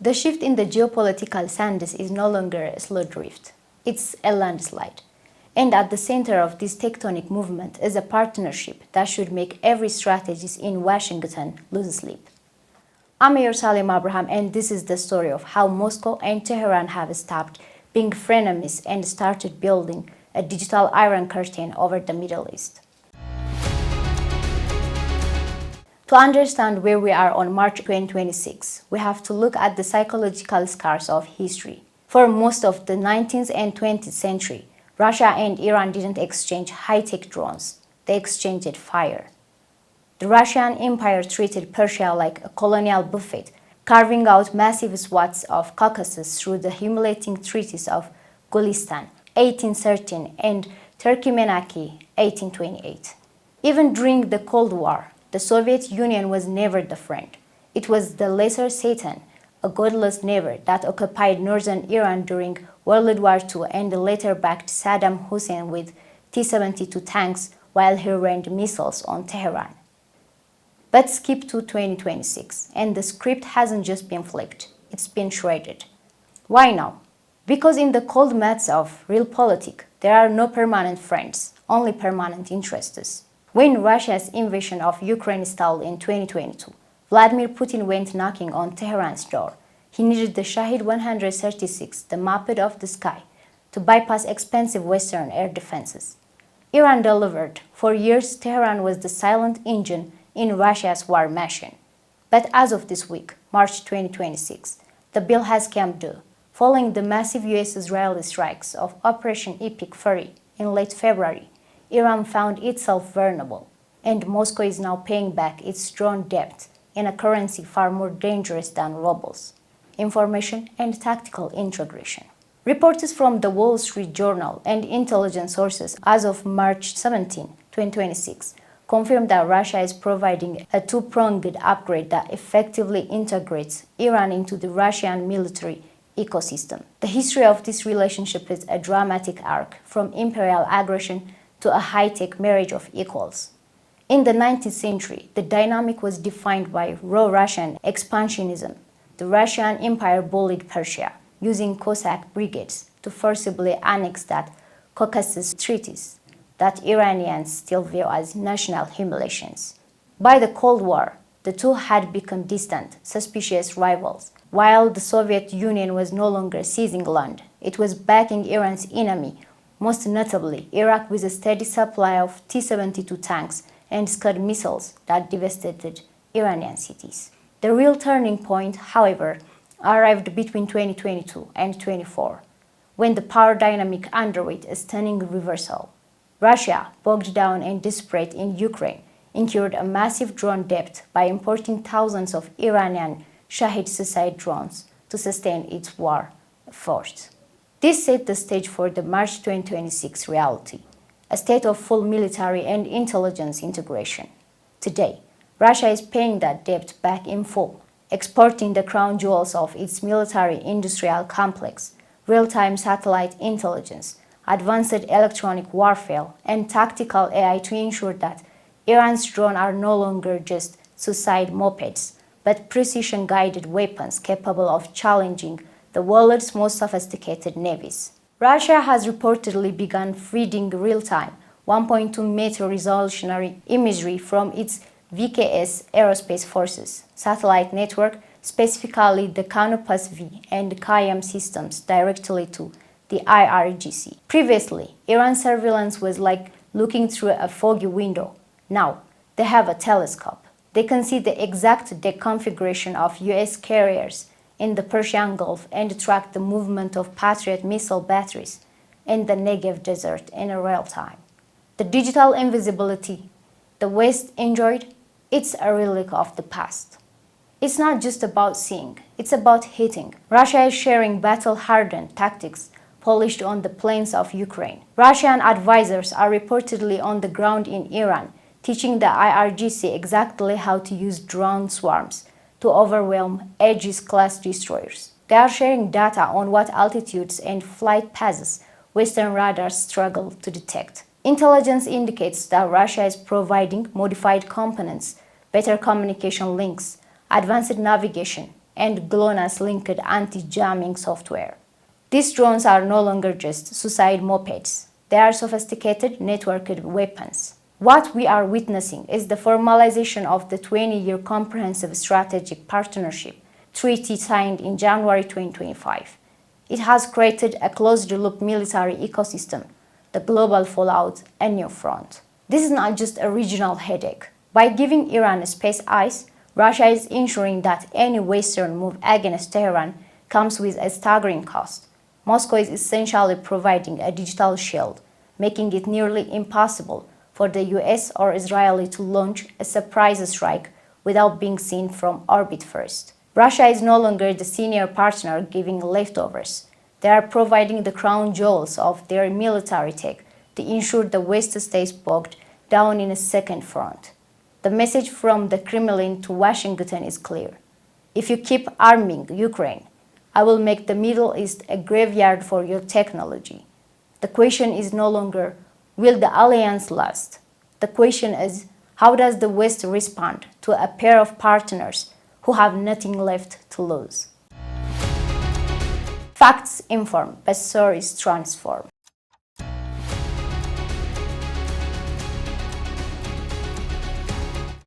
The shift in the geopolitical sands is no longer a slow drift. It's a landslide. And at the center of this tectonic movement is a partnership that should make every strategist in Washington lose sleep. I'm Salim Abraham, and this is the story of how Moscow and Tehran have stopped being frenemies and started building a digital iron curtain over the Middle East. To understand where we are on March 2026, we have to look at the psychological scars of history. For most of the 19th and 20th century, Russia and Iran didn't exchange high-tech drones, they exchanged fire. The Russian Empire treated Persia like a colonial buffet, carving out massive swaths of Caucasus through the humiliating treaties of Gulistan, 1813, and Turkmenaki, 1828. Even during the Cold War, the Soviet Union was never the friend. It was the lesser Satan, a godless neighbor that occupied northern Iran during World War II and later backed Saddam Hussein with T-72 tanks while he rained missiles on Tehran. But skip to 2026, and the script hasn't just been flipped, it's been shredded. Why now? Because in the cold maths of real politics, there are no permanent friends, only permanent interests. When Russia's invasion of Ukraine stalled in 2022, Vladimir Putin went knocking on Tehran's door. He needed the Shahed 136, the Muppet of the sky, to bypass expensive Western air defenses. Iran delivered. For years, Tehran was the silent engine in Russia's war machine. But as of this week, March 2026, the bill has come due. Following the massive US-Israeli strikes of Operation Epic Fury in late February, Iran found itself vulnerable, and Moscow is now paying back its drone debt in a currency far more dangerous than rubles: information and tactical integration. Reports from the Wall Street Journal and intelligence sources as of March 17, 2026, confirmed that Russia is providing a two-pronged upgrade that effectively integrates Iran into the Russian military ecosystem. The history of this relationship is a dramatic arc from imperial aggression to a high-tech marriage of equals. In the 19th century, the dynamic was defined by raw Russian expansionism. The Russian Empire bullied Persia, using Cossack brigades to forcibly annex that Caucasus treaties that Iranians still view as national humiliations. By the Cold War, the two had become distant, suspicious rivals. While the Soviet Union was no longer seizing land, it was backing Iran's enemy, most notably Iraq, with a steady supply of T-72 tanks and Scud missiles that devastated Iranian cities. The real turning point, however, arrived between 2022 and 2024, when the power dynamic underwent a stunning reversal. Russia, bogged down and desperate in Ukraine, incurred a massive drone debt by importing thousands of Iranian Shahed-suicide drones to sustain its war effort. This set the stage for the March 2026 reality, a state of full military and intelligence integration. Today, Russia is paying that debt back in full, exporting the crown jewels of its military-industrial complex, real-time satellite intelligence, advanced electronic warfare, and tactical AI to ensure that Iran's drones are no longer just suicide mopeds, but precision-guided weapons capable of challenging the world's most sophisticated navies. Russia has reportedly begun feeding real-time 1.2-meter resolutionary imagery from its VKS Aerospace Forces satellite network, specifically the Canopus-V and Kayam systems, directly to the IRGC. Previously, Iran's surveillance was like looking through a foggy window. Now, they have a telescope. They can see the exact deconfiguration of US carriers in the Persian Gulf and track the movement of Patriot missile batteries in the Negev desert in real time. The digital invisibility the West enjoyed, it's a relic of the past. It's not just about seeing, it's about hitting. Russia is sharing battle-hardened tactics polished on the plains of Ukraine. Russian advisors are reportedly on the ground in Iran, teaching the IRGC exactly how to use drone swarms to overwhelm Aegis-class destroyers. They are sharing data on what altitudes and flight paths Western radars struggle to detect. Intelligence indicates that Russia is providing modified components, better communication links, advanced navigation, and GLONASS-linked anti-jamming software. These drones are no longer just suicide mopeds. They are sophisticated, networked weapons. What we are witnessing is the formalization of the 20-year Comprehensive Strategic Partnership Treaty signed in January 2025. It has created a closed-loop military ecosystem, the global fallout, a new front. This is not just a regional headache. By giving Iran a space ice, Russia is ensuring that any Western move against Tehran comes with a staggering cost. Moscow is essentially providing a digital shield, making it nearly impossible for the US or Israeli to launch a surprise strike without being seen from orbit first. Russia is no longer the senior partner giving leftovers. They are providing the crown jewels of their military tech to ensure the West stays bogged down in a second front. The message from the Kremlin to Washington is clear. If you keep arming Ukraine, I will make the Middle East a graveyard for your technology. The question is no longer, will the alliance last? The question is, how does the West respond to a pair of partners who have nothing left to lose? Facts inform, but stories transform.